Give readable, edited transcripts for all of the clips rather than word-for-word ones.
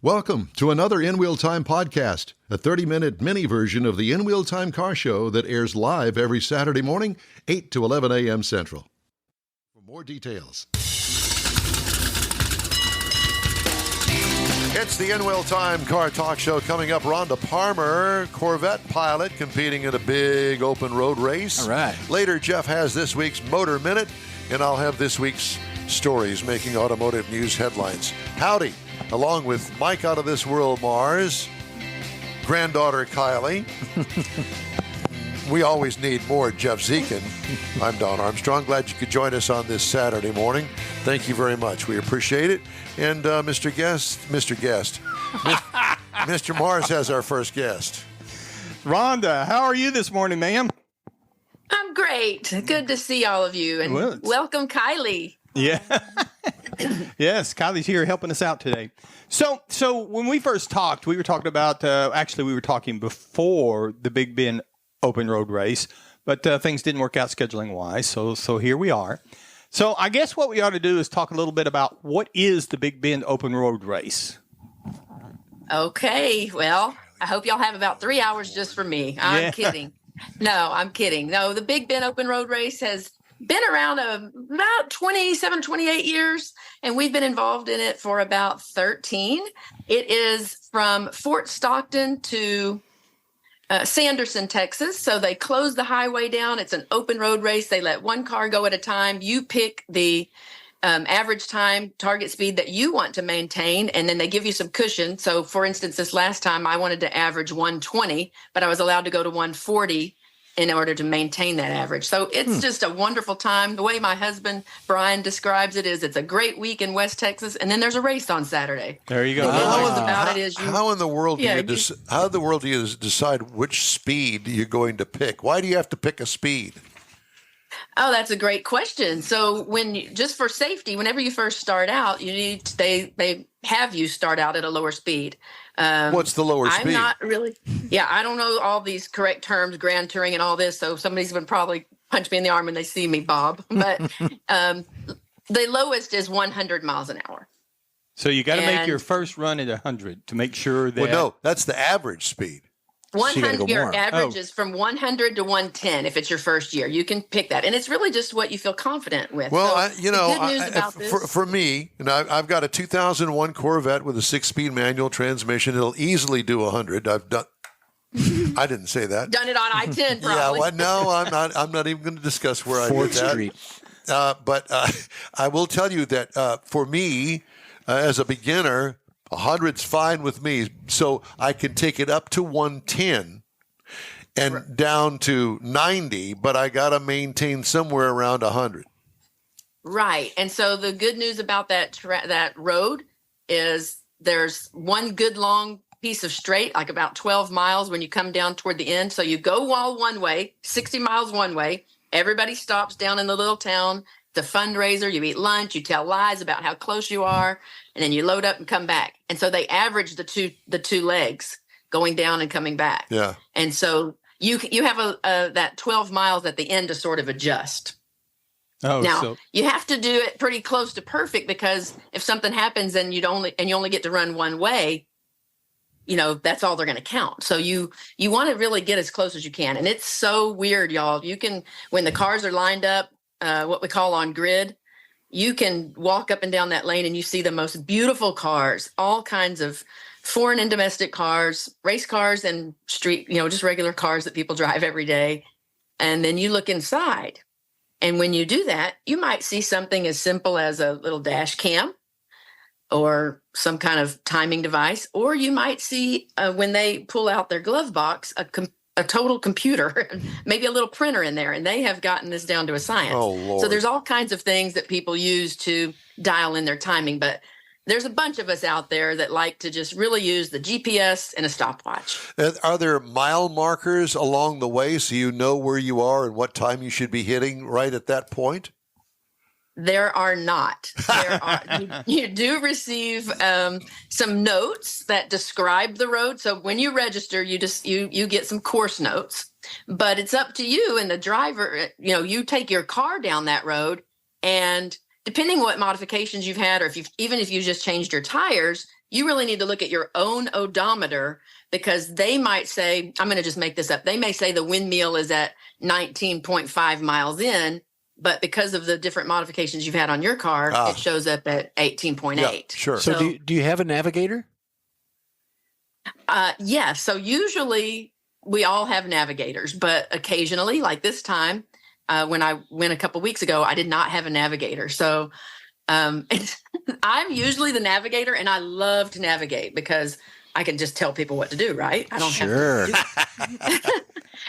Welcome to another In Wheel Time podcast, a 30-minute mini version of the In Wheel Time car show that airs live every Saturday morning, 8 to 11 a.m. Central. For more details. It's the In Wheel Time car talk show. Coming up, Rhonda Palmer, Corvette pilot, competing in a big open road race. All right. Later, Jeff has this week's Motor Minute, and I'll have this week's stories making automotive news headlines. Howdy. Along with Mike out of this world, Mars, granddaughter Kylie. We always need more Jeff Zekin. I'm Don Armstrong. Glad you could join us on this Saturday morning. Thank you very much. We appreciate it. And Mr. Mars has our first guest. Rhonda, how are you this morning, ma'am? I'm great. Good to see all of you. And welcome, Kylie. Yeah. Yes, Kylie's here helping us out today. So when we first talked, we were talking about, we were talking before the Big Bend open road race, but things didn't work out scheduling wise. So here we are. So I guess what we ought to do is talk a little bit about what is the Big Bend open road race. Okay. Well, I hope y'all have about 3 hours just for me. I'm kidding. No, I'm kidding. No, the Big Bend open road race has been around about 27, 28 years, and we've been involved in it for about 13. It is from Fort Stockton to Sanderson, Texas. So they close the highway down. It's an open road race. They let one car go at a time. You pick the average time, target speed that you want to maintain, and then they give you some cushion. So, for instance, this last time I wanted to average 120, but I was allowed to go to 140 in order to maintain that average. So it's just a wonderful time. The way my husband, Brian, describes it is it's a great week in West Texas, and then there's a race on Saturday. There you go. How in the world do you decide which speed you're going to pick? Why do you have to pick a speed? Oh, that's a great question. So just for safety, whenever you first start out, they have you start out at a lower speed. What's the lower speed? I'm not really. Yeah, I don't know all these correct terms, grand touring and all this. So somebody's going to probably punch me in the arm when they see me, Bob. But the lowest is 100 miles an hour. So you got to make your first run at 100 to make sure that. Well, no, that's the average speed. 100, your average is from 100 to 110 if it's your first year. You can pick that. And it's really just what you feel confident with. Well, for me, I've got a 2001 Corvette with a 6-speed manual transmission. It'll easily do 100. I didn't say that. Done it on I-10 probably. Yeah, well, no, I'm not even going to discuss where I did that. Street. But I will tell you that for me, as a beginner, 100's fine with me, so I can take it up to 110 and down to 90, but I got to maintain somewhere around 100. Right. And so the good news about that road is there's one good long piece of straight, like about 12 miles when you come down toward the end. So you go all one way, 60 miles one way. Everybody stops down in the little town. It's a fundraiser. You eat lunch. You tell lies about how close you are, and then you load up and come back. And so they average the two legs going down and coming back. Yeah. And so you have that 12 miles at the end to sort of adjust. Oh, now you have to do it pretty close to perfect, because if something happens and you only get to run one way, that's all they're going to count. So you want to really get as close as you can. And it's so weird, y'all. You can, when the cars are lined up, what we call on grid, you can walk up and down that lane and you see the most beautiful cars, all kinds of foreign and domestic cars, race cars and street, just regular cars that people drive every day. And then you look inside. And when you do that, you might see something as simple as a little dash cam or some kind of timing device, or you might see when they pull out their glove box, a total computer, maybe a little printer in there, and they have gotten this down to a science. Oh, Lord. So there's all kinds of things that people use to dial in their timing, but there's a bunch of us out there that like to just really use the GPS and a stopwatch. Are there mile markers along the way so you know where you are and what time you should be hitting right at that point? There are not. You do receive some notes that describe the road. So when you register, you get some course notes. But it's up to you and the driver. You take your car down that road, and depending what modifications you've had, or even if you just changed your tires, you really need to look at your own odometer, because they might say, I'm going to just make this up. They may say the windmill is at 19.5 miles in, but because of the different modifications you've had on your car, it shows up at 18.8. Yeah, sure. So do you have a navigator? Yes. So usually we all have navigators, but occasionally, like this time, when I went a couple weeks ago, I did not have a navigator. So I'm usually the navigator, and I love to navigate because I can just tell people what to do, right? I don't have to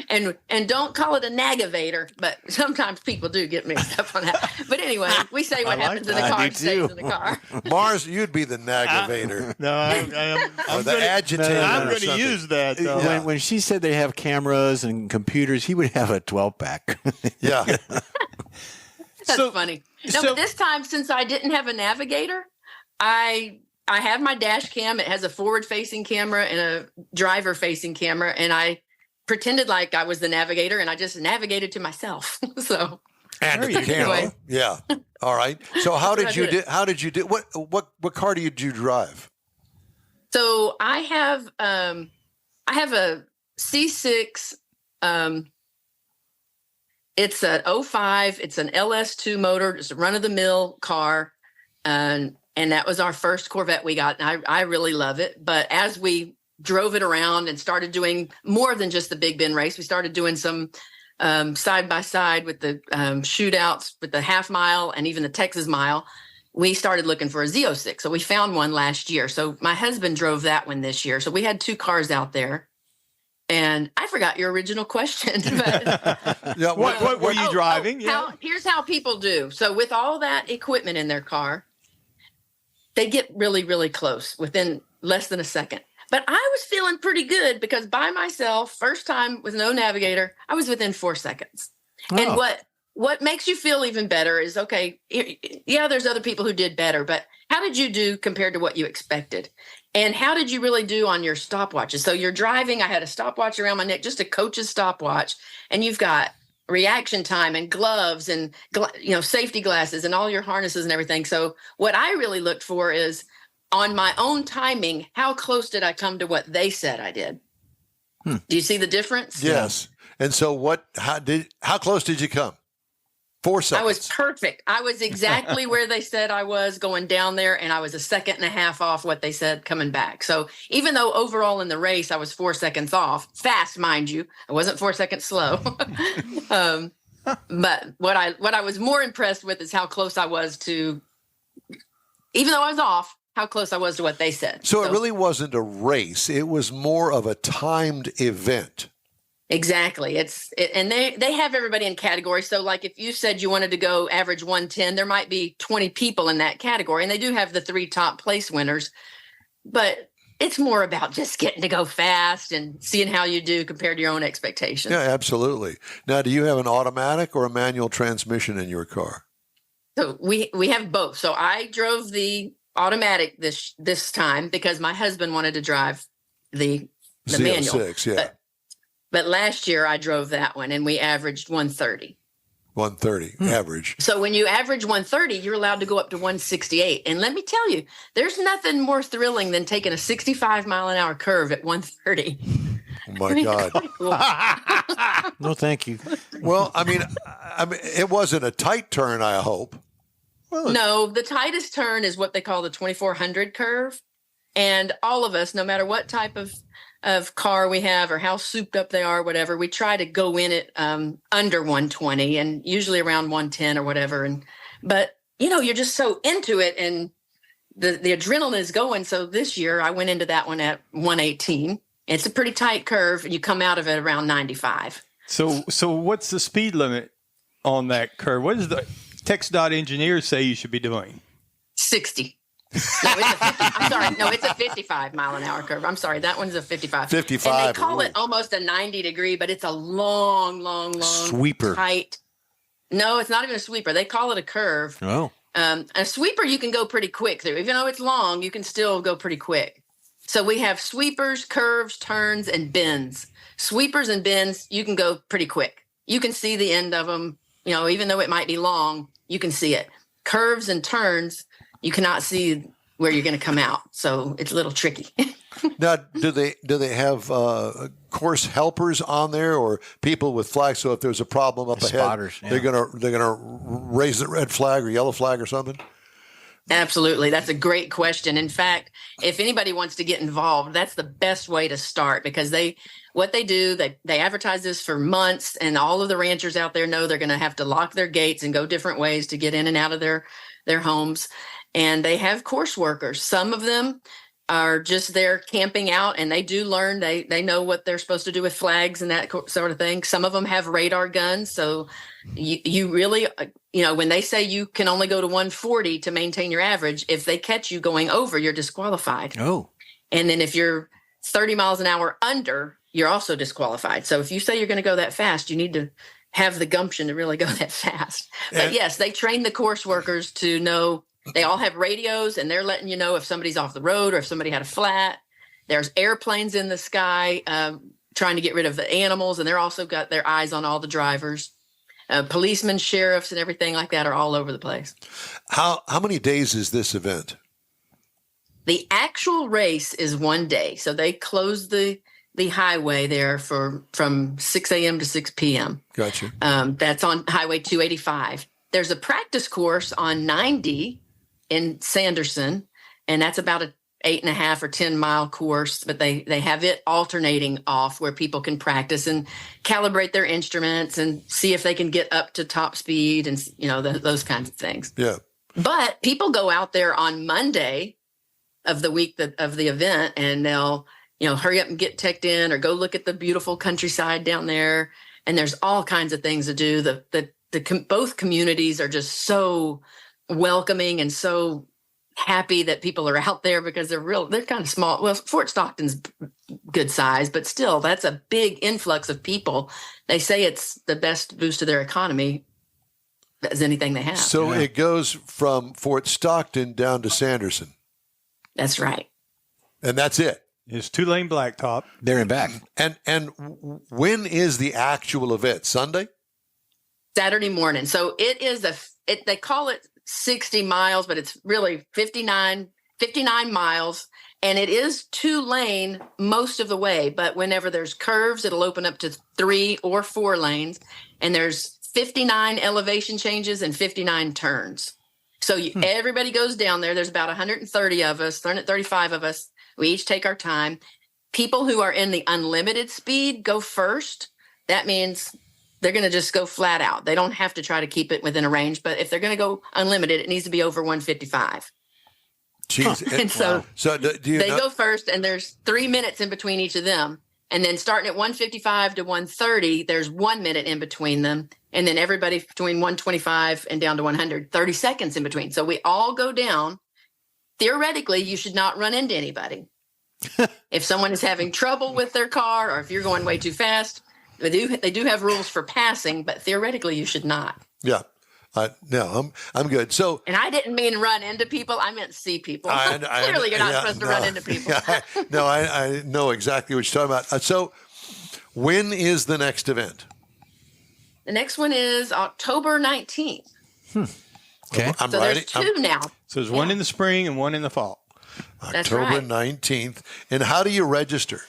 and don't call it a nag-a-vator, but sometimes people do get mixed up on that. But anyway, we say what happens in the car stays in the car. Mars, you'd be the nag-a-vator. No, I'm the agitator. I'm going to use that. Though. When she said they have cameras and computers, he would have a 12-pack. Yeah. That's funny. No, but this time, since I didn't have a navigator, I have my dash cam. It has a forward-facing camera and a driver-facing camera, and I pretended like I was the navigator, and I just navigated to myself. So, and the camera, anyway. Yeah. All right. So, how did you do? How did you do? What car did you drive? So I have a C6. It's an 05. It's an LS2 motor. It's a run-of-the-mill car, and that was our first Corvette we got. And I really love it. But as we drove it around and started doing more than just the Big Bend race, we started doing some side-by-side with the shootouts with the half mile and even the Texas mile. We started looking for a Z06. So we found one last year. So my husband drove that one this year. So we had 2 cars out there. And I forgot your original question. But, Yeah, what were you driving? Here's how people do. So with all that equipment in their car, they get really, really close within less than a second. But I was feeling pretty good because by myself, first time with no navigator, I was within 4 seconds. Oh. And what makes you feel even better is, okay, yeah, there's other people who did better, but how did you do compared to what you expected? And how did you really do on your stopwatches? So you're driving, I had a stopwatch around my neck, just a coach's stopwatch, and you've got reaction time and gloves and safety glasses and all your harnesses and everything. So what I really looked for is on my own timing, how close did I come to what they said I did? Do you see the difference? Yes. And so how close did you come? 4 seconds. I was perfect. I was exactly where they said I was going down there, and I was 1.5 seconds off what they said coming back. So even though overall in the race I was 4 seconds off, fast, mind you, I wasn't 4 seconds slow. But what I was more impressed with is how close I was to, even though I was off, how close I was to what they said. So it really wasn't a race. It was more of a timed event. Exactly. And they have everybody in categories. So like if you said you wanted to go average 110, there might be 20 people in that category. And they do have the 3 top place winners. But it's more about just getting to go fast and seeing how you do compared to your own expectations. Yeah, absolutely. Now, do you have an automatic or a manual transmission in your car? So we have both. So I drove the automatic this time because my husband wanted to drive the manual. Yeah. But last year I drove that one and we averaged 130. 130 average. So when you average 130, you're allowed to go up to 168. And let me tell you, there's nothing more thrilling than taking a 65 mile an hour curve at 130. Oh my God. Cool. No, thank you. Well, I mean, it wasn't a tight turn, I hope. Well, no, the tightest turn is what they call the 2400 curve. And all of us, no matter what type of car we have or how souped up they are, whatever, we try to go in it under 120 and usually around 110 or whatever. But you're just so into it and the adrenaline is going. So this year I went into that one at 118. It's a pretty tight curve. And you come out of it around 95. So what's the speed limit on that curve? What does the TxDOT engineers say you should be doing? 60. No, it's a 55 mile an hour curve. I'm sorry. That one's a 55. 55. And they call it almost a 90 degree, but it's a long sweeper. Tight. No, it's not even a sweeper. They call it a curve. Oh. A sweeper you can go pretty quick through. Even though it's long, you can still go pretty quick. So we have sweepers, curves, turns, and bends. Sweepers and bends, you can go pretty quick. You can see the end of them. Even though it might be long, you can see it. Curves and turns, you cannot see where you're going to come out. So it's a little tricky. Now, do they have course helpers on there, or people with flags? So if there's a problem up ahead, spotters, they're gonna raise the red flag or yellow flag or something. Absolutely. That's a great question. In fact, if anybody wants to get involved, that's the best way to start, because they advertise this for months, and all of the ranchers out there know they're going to have to lock their gates and go different ways to get in and out of their homes. And they have course workers. Some of them are just there camping out, and they do learn. They know what they're supposed to do with flags and that sort of thing. Some of them have radar guns. So you really, when they say you can only go to 140 to maintain your average, if they catch you going over, you're disqualified. Oh. And then if you're 30 miles an hour under, you're also disqualified. So if you say you're going to go that fast, you need to have the gumption to really go that fast. But yes, they train the course workers to know. They all have radios, and they're letting you know if somebody's off the road or if somebody had a flat. There's airplanes in the sky trying to get rid of the animals, and they're also got their eyes on all the drivers. Policemen, sheriffs, and everything like that are all over the place. How many days is this event? The actual race is 1 day. So they close the highway there from 6 a.m. to 6 p.m. Gotcha. That's on Highway 285. There's a practice course on 90 in Sanderson, and that's about a 8.5 or 10 mile course, but they have it alternating off where people can practice and calibrate their instruments and see if they can get up to top speed and, those kinds of things. Yeah. But people go out there on Monday of the week of the event, and they'll, hurry up and get teched in or go look at the beautiful countryside down there. And there's all kinds of things to do. Both communities are just so welcoming and so happy that people are out there, because they're kind of small. Well, Fort Stockton's good size, but still, that's a big influx of people. They say it's the best boost to their economy as anything they have. So it goes from Fort Stockton down to Sanderson. That's right. And that's it. It's 2-lane blacktop. There and back. And when is the actual event? Sunday? Saturday morning. So it is they call it 60 miles, but it's really 59 miles. And it is 2-lane most of the way. But whenever there's curves, it'll open up to 3 or 4 lanes. And there's 59 elevation changes and 59 turns. So everybody goes down there. There's about 130 of us, 135 of us. We each take our time. People who are in the unlimited speed go first. That means they're going to just go flat out. They don't have to try to keep it within a range. But if they're going to go unlimited, it needs to be over 155. Jeez. And so they go first, and there's 3 minutes in between each of them. And then starting at 155 to 130, there's 1 minute in between them. And then everybody between 125 and down to 100, 30 seconds in between. So we all go down. Theoretically, you should not run into anybody. If someone is having trouble with their car, or if you're going way too fast, they do have rules for passing, but theoretically you should not. Yeah. No, I'm good. So, and I didn't mean run into people. I meant see people. Clearly, you're not supposed to run into people. I know exactly what you're talking about. So, when is the next event? The next one is October 19th. Okay. So there's two now. So there's one in the spring and one in the fall. October 19th. And how do you register?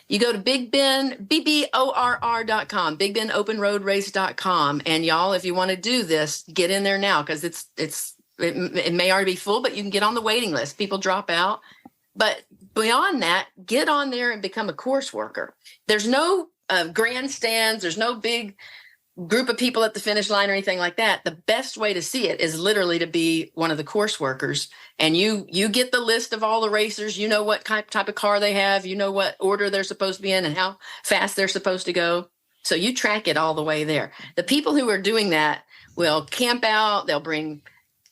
You go to Big Ben, BBORR.com, BigBenOpenRoadRace.com. And y'all, if you want to do this, get in there now, because it may already be full, but you can get on the waiting list. People drop out. But beyond that, get on there and become a course worker. There's no grandstands. There's no big group of people at the finish line or anything like that. The best way to see it is literally to be one of the course workers. And you get the list of all the racers. You know what type of car they have. You know what order they're supposed to be in and how fast they're supposed to go. So you track it all the way there. The people who are doing that will camp out. They'll bring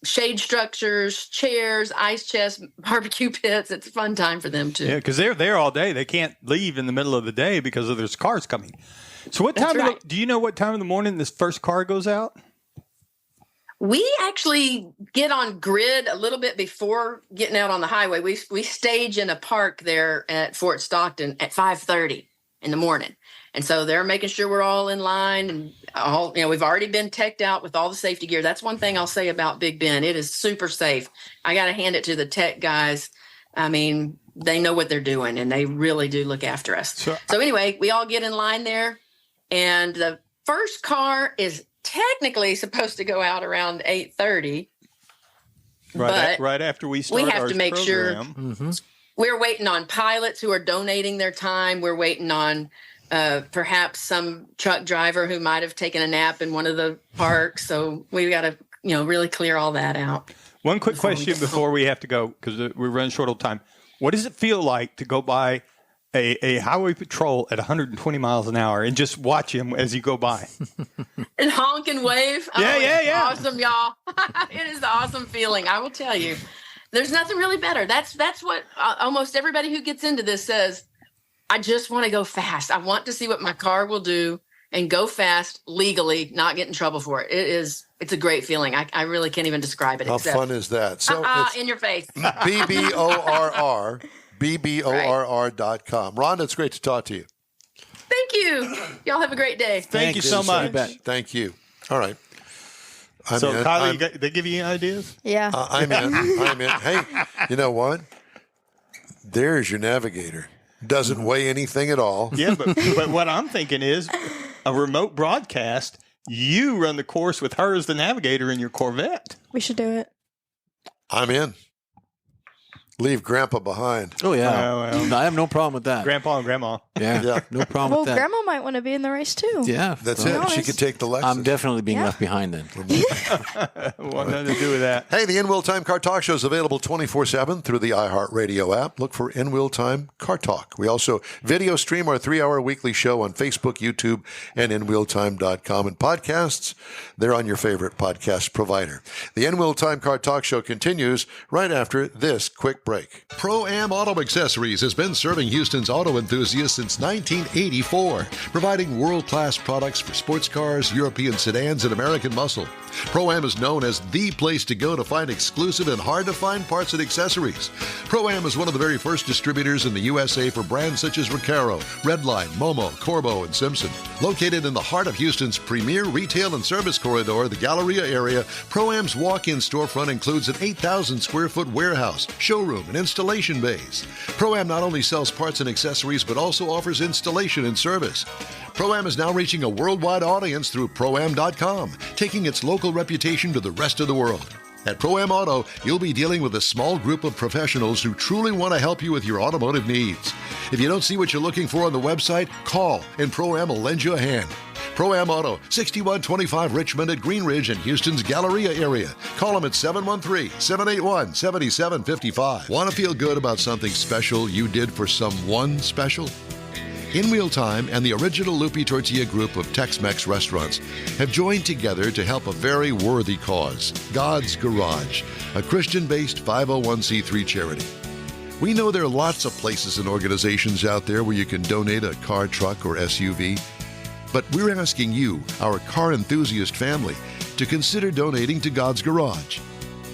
shade structures, chairs, ice chests, barbecue pits. It's a fun time for them too. Yeah, because they're there all day. They can't leave in the middle of the day because there's cars coming. So what time? Do you know what time of the morning this first car goes out? We actually get on grid a little bit before getting out on the highway. We stage in a park there at Fort Stockton at 5:30. in the morning. And so they're making sure we're all in line and all, we've already been teched out with all the safety gear. That's one thing I'll say about Big Ben. It is super safe. I got to hand it to the tech guys. I mean, they know what they're doing and they really do look after us. So anyway, we all get in line there and the first car is technically supposed to go out around 8:30. Right after we start, we have to make program. sure we're waiting on pilots who are donating their time. We're waiting on perhaps some truck driver who might have taken a nap in one of the parks. So we got to, really clear all that out. One quick question before we have to go, because we're running short on time. What does it feel like to go by a highway patrol at 120 miles an hour and just watch him as you go by? And honk and wave. Yeah. Awesome, y'all. It is an awesome feeling. I will tell you. There's nothing really better. That's what almost everybody who gets into this says. I just want to go fast. I want to see what my car will do and go fast legally, not get in trouble for it. It's a great feeling. I really can't even describe it. How fun is that? So in your face. BBORR, BBORR.com. Rhonda, it's great to talk to you. Thank you. Y'all have a great day. Thank you so much. Thank you. All right. Kylie, they give you ideas? Yeah. I'm in. Hey, you know what? There's your navigator. Doesn't weigh anything at all. Yeah, but what I'm thinking is a remote broadcast. You run the course with her as the navigator in your Corvette. We should do it. I'm in. Leave Grandpa behind. Oh, yeah. Well. No, I have no problem with that. Grandpa and Grandma. Yeah, no problem with that. Grandma might want to be in the race too. Yeah. That's it. She could take the Lexus. I'm definitely being left behind then. Want nothing to do with that. Hey, the In-Wheel Time Car Talk Show is available 24/7 through the iHeartRadio app. Look for In-Wheel Time Car Talk. We also video stream our 3-hour weekly show on Facebook, YouTube, and InWheelTime.com. And podcasts, they're on your favorite podcast provider. The In-Wheel Time Car Talk Show continues right after this quick break. Pro-Am Auto Accessories has been serving Houston's auto enthusiasts since 1984, providing world-class products for sports cars, European sedans, and American muscle. Pro-Am is known as the place to go to find exclusive and hard-to-find parts and accessories. Pro-Am is one of the very first distributors in the USA for brands such as Recaro, Redline, Momo, Corbo, and Simpson. Located in the heart of Houston's premier retail and service corridor, the Galleria area, Pro-Am's walk-in storefront includes an 8,000-square-foot warehouse, showroom, and installation bays. Pro-Am not only sells parts and accessories, but also offers installation and service. Pro-Am is now reaching a worldwide audience through Pro-Am.com, taking its local reputation to the rest of the world. At Pro-Am Auto, you'll be dealing with a small group of professionals who truly want to help you with your automotive needs. If you don't see what you're looking for on the website, call and Pro-Am will lend you a hand. Pro-Am Auto, 6125 Richmond at Green Ridge in Houston's Galleria area. Call them at 713-781-7755. Want to feel good about something special you did for someone special? In-Wheel Time and the original Lupi Tortilla group of Tex-Mex restaurants have joined together to help a very worthy cause, God's Garage, a Christian-based 501c3 charity. We know there are lots of places and organizations out there where you can donate a car, truck, or SUV, but we're asking you, our car enthusiast family, to consider donating to God's Garage.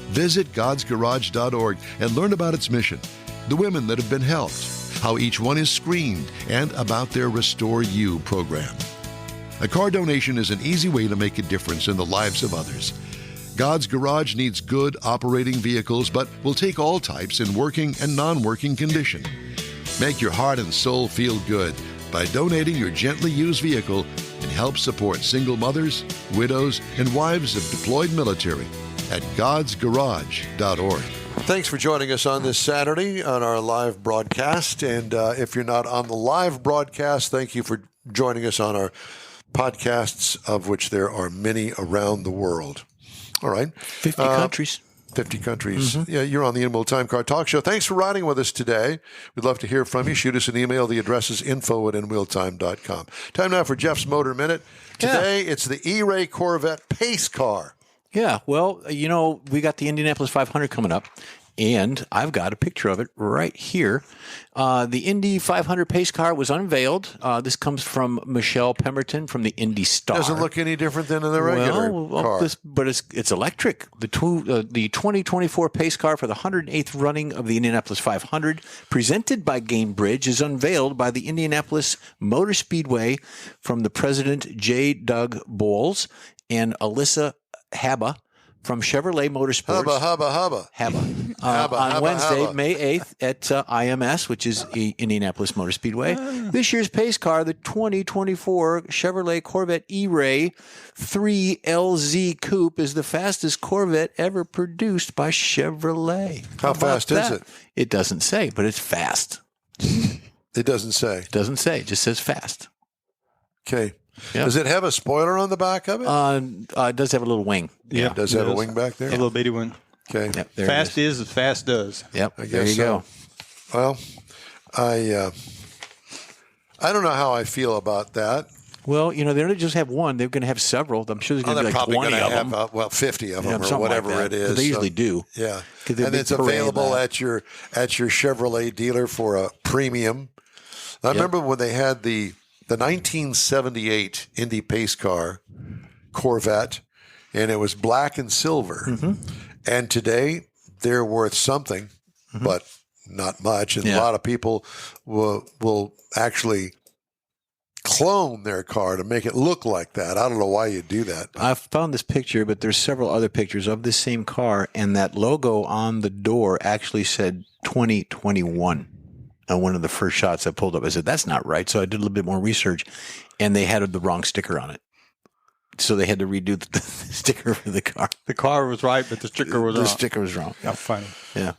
Visit godsgarage.org and learn about its mission, the women that have been helped, how each one is screened, and about their Restore You program. A car donation is an easy way to make a difference in the lives of others. God's Garage needs good operating vehicles, but will take all types in working and non-working condition. Make your heart and soul feel good by donating your gently used vehicle and help support single mothers, widows, and wives of deployed military at godsgarage.org. Thanks for joining us on this Saturday on our live broadcast. And if you're not on the live broadcast, thank you for joining us on our podcasts, of which there are many around the world. All right. 50 countries. 50 countries. Yeah, you're on the In-Wheel Time Car Talk Show. Thanks for riding with us today. We'd love to hear from you. Shoot us an email. The address is info@inwheeltime.com. Time now for Jeff's Motor Minute. Today, it's the E-Ray Corvette Pace Car. Yeah, well, we got the Indianapolis 500 coming up, And I've got a picture of it right here. The Indy 500 pace car was unveiled. This comes from Michelle Pemberton from the Indy Star. Doesn't look any different than the regular car. But it's electric. The 2024 pace car for the 108th running of the Indianapolis 500, presented by Gamebridge, is unveiled by the Indianapolis Motor Speedway from the president J. Doug Bowles and Alyssa Haba from Chevrolet Motorsports. On Wednesday, May 8th at IMS, which is Indianapolis Motor Speedway. This year's pace car, the 2024 Chevrolet Corvette E-Ray 3LZ Coupe, is the fastest Corvette ever produced by Chevrolet. How fast is it? It doesn't say, but it's fast. It doesn't say. It doesn't say. It just says fast. Okay. Yep. Does it have a spoiler on the back of it? It does have a little wing. Yeah, it does have a wing back there? A little bitty one. Okay. Yep, Fast is as fast does. Yep. I guess there you go. Well, I don't know how I feel about that. Well, they don't just have one. They're going to have several. I'm sure there's going to be like 20 of them. 50 of them or something whatever like that. it is. They usually do. Yeah. And it's available at your Chevrolet dealer for a premium. I remember when they had the 1978 Indy pace car Corvette, and it was black and silver. Mm-hmm. And today they're worth something, but not much. And a lot of people will actually clone their car to make it look like that. I don't know why you do that. I found this picture, but there's several other pictures of this same car, and that logo on the door actually said 2021. On one of the first shots I pulled up, I said, that's not right. So I did a little bit more research, and they had the wrong sticker on it. So they had to redo the sticker for the car. The car was right, but the sticker was wrong. The sticker was wrong. How funny. Yeah.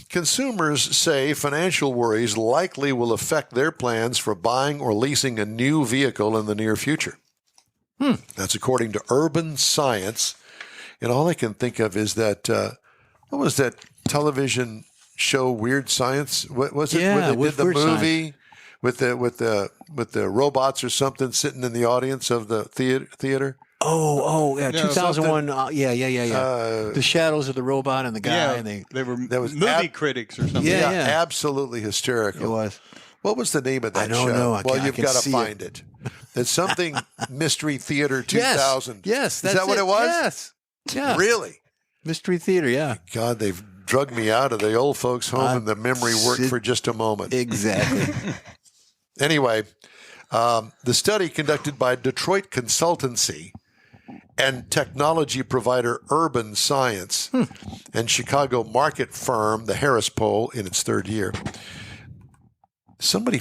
Consumers say financial worries likely will affect their plans for buying or leasing a new vehicle in the near future. That's according to Urban Science. And all I can think of is that, what was that television show, Weird Science? What was it? Yeah, when they did the Weird movie with the robots or something sitting in the audience of the theater. Oh, yeah, 2001. The shadows of the robot and the guy, and they were movie critics or something. Yeah, absolutely hysterical. It was. What was the name of that show? I don't know. Well, you've got to find it. It's something Mystery Theater 2000. Yes, that's is that what it was? Yes. Yeah. Really? Mystery Theater. Yeah. God, they've drug me out of the old folks' home, and the memory worked for just a moment. Exactly. Anyway, the study conducted by Detroit consultancy and technology provider Urban Science and Chicago market firm, the Harris Poll, in its third year. What are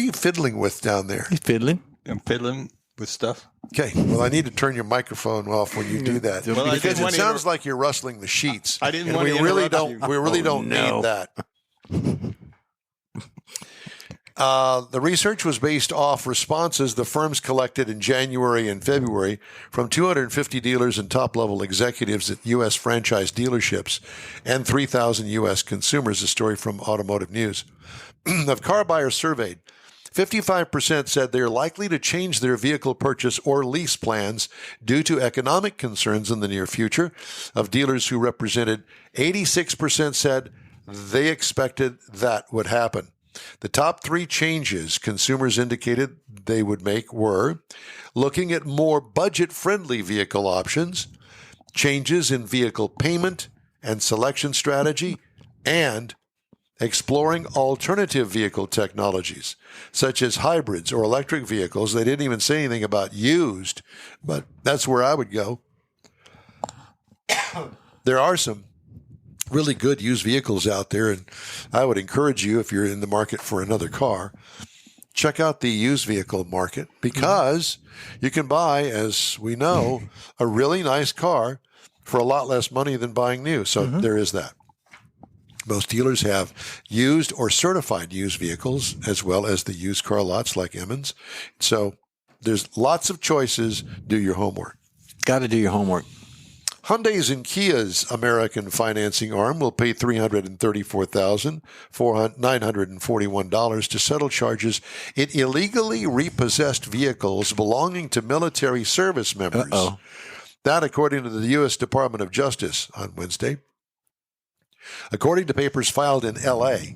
you fiddling with down there? He's fiddling. I'm fiddling with stuff. Okay. Well, I need to turn your microphone off when you do that. Well, because it sounds like you're rustling the sheets. I didn't and want to interrupt you. We really don't need that. The research was based off responses the firms collected in January and February from 250 dealers and top-level executives at U.S. franchise dealerships and 3,000 U.S. consumers, a story from Automotive News. Of car buyers surveyed, 55% said they are likely to change their vehicle purchase or lease plans due to economic concerns in the near future. Of dealers who represented, 86% said they expected that would happen. The top three changes consumers indicated they would make were looking at more budget-friendly vehicle options, changes in vehicle payment and selection strategy, and exploring alternative vehicle technologies, such as hybrids or electric vehicles. They didn't even say anything about used, but that's where I would go. There are some really good used vehicles out there, and I would encourage you, if you're in the market for another car, check out the used vehicle market, because you can buy, as we know, a really nice car for a lot less money than buying new. So there is that. Most dealers have used or certified used vehicles, as well as the used car lots like Emmons. So there's lots of choices. Do your homework. Got to do your homework. Hyundai's and Kia's American financing arm will pay $334,941 to settle charges it illegally repossessed vehicles belonging to military service members. That, according to the U.S. Department of Justice on Wednesday. According to papers filed in L.A.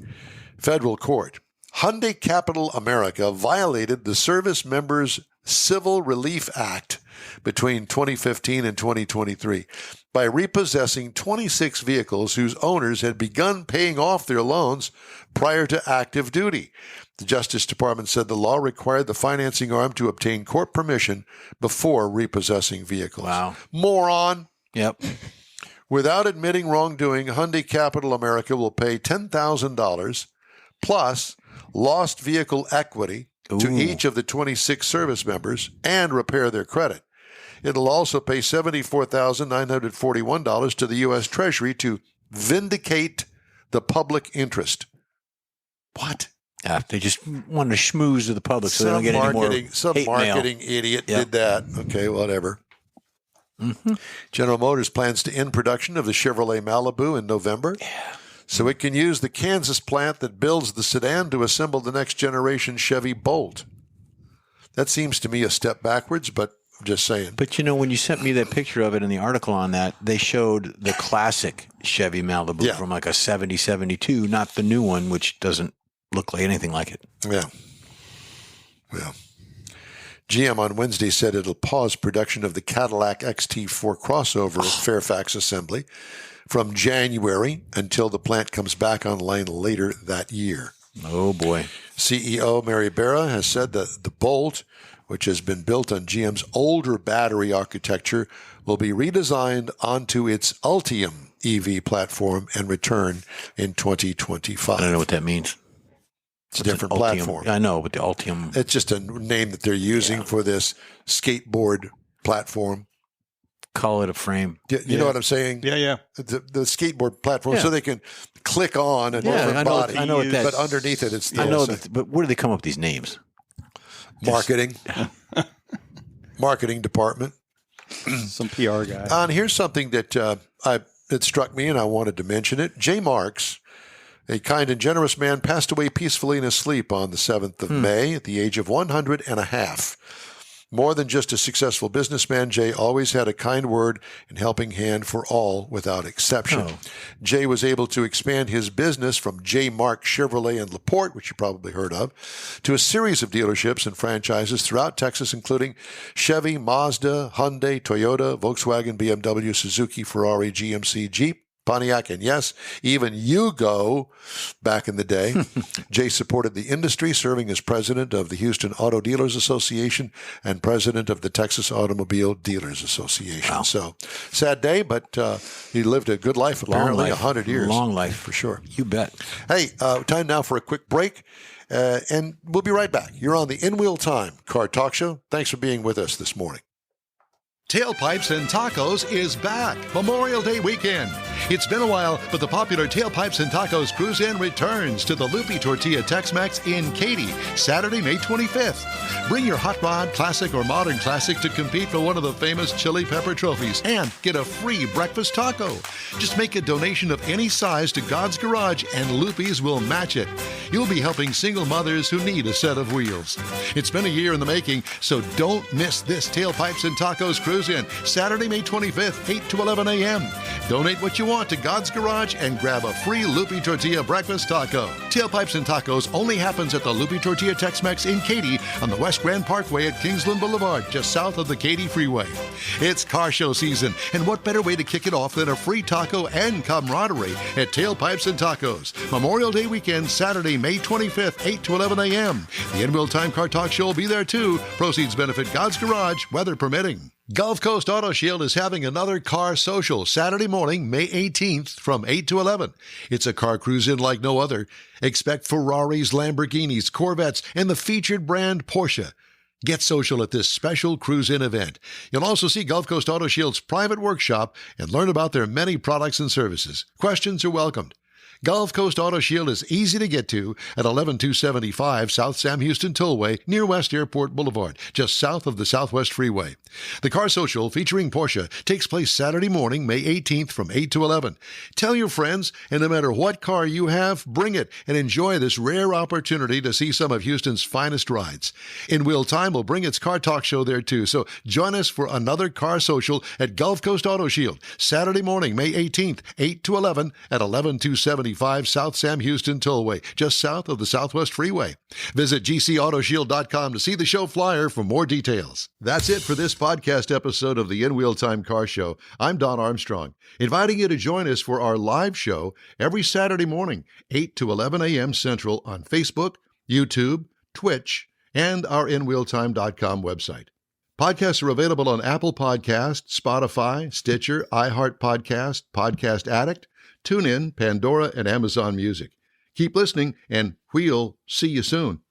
federal court, Hyundai Capital America violated the Service Members Civil Relief Act between 2015 and 2023 by repossessing 26 vehicles whose owners had begun paying off their loans prior to active duty. The Justice Department said the law required the financing arm to obtain court permission before repossessing vehicles. Wow. Moron. Yep. Without admitting wrongdoing, Hyundai Capital America will pay $10,000 plus lost vehicle equity to each of the 26 service members and repair their credit. It'll also pay $74,941 to the U.S. Treasury to vindicate the public interest. What? They just want to schmooze to the public so they don't get any more Some marketing idiot did that. Okay, whatever. Mm-hmm. General Motors plans to end production of the Chevrolet Malibu in November. Yeah. So it can use the Kansas plant that builds the sedan to assemble the next generation Chevy Bolt. That seems to me a step backwards, but I'm just saying. But when you sent me that picture of it in the article on that, they showed the classic Chevy Malibu from like a 70, 72, not the new one, which doesn't look like anything like it. Yeah. Well, GM on Wednesday said it'll pause production of the Cadillac XT4 crossover at Fairfax Assembly from January until the plant comes back online later that year. Oh, boy. CEO Mary Barra has said that the Bolt, which has been built on GM's older battery architecture, will be redesigned onto its Ultium EV platform and return in 2025. I don't know what that means. It's a different platform. I know, but the Ultium. It's just a name that they're using for this skateboard platform. Call it a frame. You know what I'm saying? Yeah. The skateboard platform, so they can click on a different body. I know what that. But underneath it, it's I know that, but where do they come up with these names? Marketing. Marketing department. Some PR guy. And here's something that that struck me, and I wanted to mention it. Jay Marks, a kind and generous man, passed away peacefully in his sleep on the 7th of May at the age of 100 and a half. More than just a successful businessman, Jay always had a kind word and helping hand for all without exception. Jay was able to expand his business from J. Mark Chevrolet in LaPorte, which you probably heard of, to a series of dealerships and franchises throughout Texas, including Chevy, Mazda, Hyundai, Toyota, Volkswagen, BMW, Suzuki, Ferrari, GMC, Jeep, Pontiac, and yes, even Yugo back in the day. Jay supported the industry, serving as president of the Houston Auto Dealers Association and president of the Texas Automobile Dealers Association. Wow. So, sad day, but he lived a good life, apparently, 100 years. Long life. For sure. You bet. Hey, time now for a quick break, and we'll be right back. You're on the In Wheel Time Car Talk Show. Thanks for being with us this morning. Tailpipes and Tacos is back. Memorial Day weekend. It's been a while, but the popular Tailpipes and Tacos Cruise-In returns to the Loopy Tortilla Tex-Mex in Katy, Saturday, May 25th. Bring your hot rod, classic, or modern classic to compete for one of the famous chili pepper trophies and get a free breakfast taco. Just make a donation of any size to God's Garage and Loopy's will match it. You'll be helping single mothers who need a set of wheels. It's been a year in the making, so don't miss this Tailpipes and Tacos Cruise-In, Saturday, May 25th, 8 to 11 a.m. Donate what you want to God's Garage and grab a free Loopy Tortilla breakfast taco. Tailpipes and Tacos only happens at the Loopy Tortilla Tex-Mex in Katy on the West Grand Parkway at Kingsland Boulevard, just south of the Katy Freeway. It's car show season, and what better way to kick it off than a free taco and camaraderie at Tailpipes and Tacos. Memorial Day weekend, Saturday, May 25th, 8 to 11 a.m. The In Wheel Time Car Talk Show will be there too. Proceeds benefit God's Garage, weather permitting. Gulf Coast Auto Shield is having another car social Saturday morning, May 18th from 8 to 11. It's a car cruise-in like no other. Expect Ferraris, Lamborghinis, Corvettes, and the featured brand Porsche. Get social at this special cruise-in event. You'll also see Gulf Coast Auto Shield's private workshop and learn about their many products and services. Questions are welcomed. Gulf Coast Auto Shield is easy to get to at 11275 South Sam Houston Tollway near West Airport Boulevard, just south of the Southwest Freeway. The Car Social featuring Porsche takes place Saturday morning, May 18th from 8 to 11. Tell your friends, and no matter what car you have, bring it and enjoy this rare opportunity to see some of Houston's finest rides. In Wheel Time will bring its Car Talk show there too, so join us for another Car Social at Gulf Coast Auto Shield, Saturday morning, May 18th, 8 to 11 at 11275 South Sam Houston Tollway, just south of the Southwest Freeway. Visit gcautoshield.com to see the show flyer for more details. That's it for this podcast episode of the In Wheel Time Car Show. I'm Don Armstrong, inviting you to join us for our live show every Saturday morning, 8 to 11 a.m. Central on Facebook, YouTube, Twitch, and our InWheelTime.com website. Podcasts are available on Apple Podcasts, Spotify, Stitcher, iHeart Podcast, Podcast Addict, TuneIn, Pandora, and Amazon Music. Keep listening, and we'll see you soon.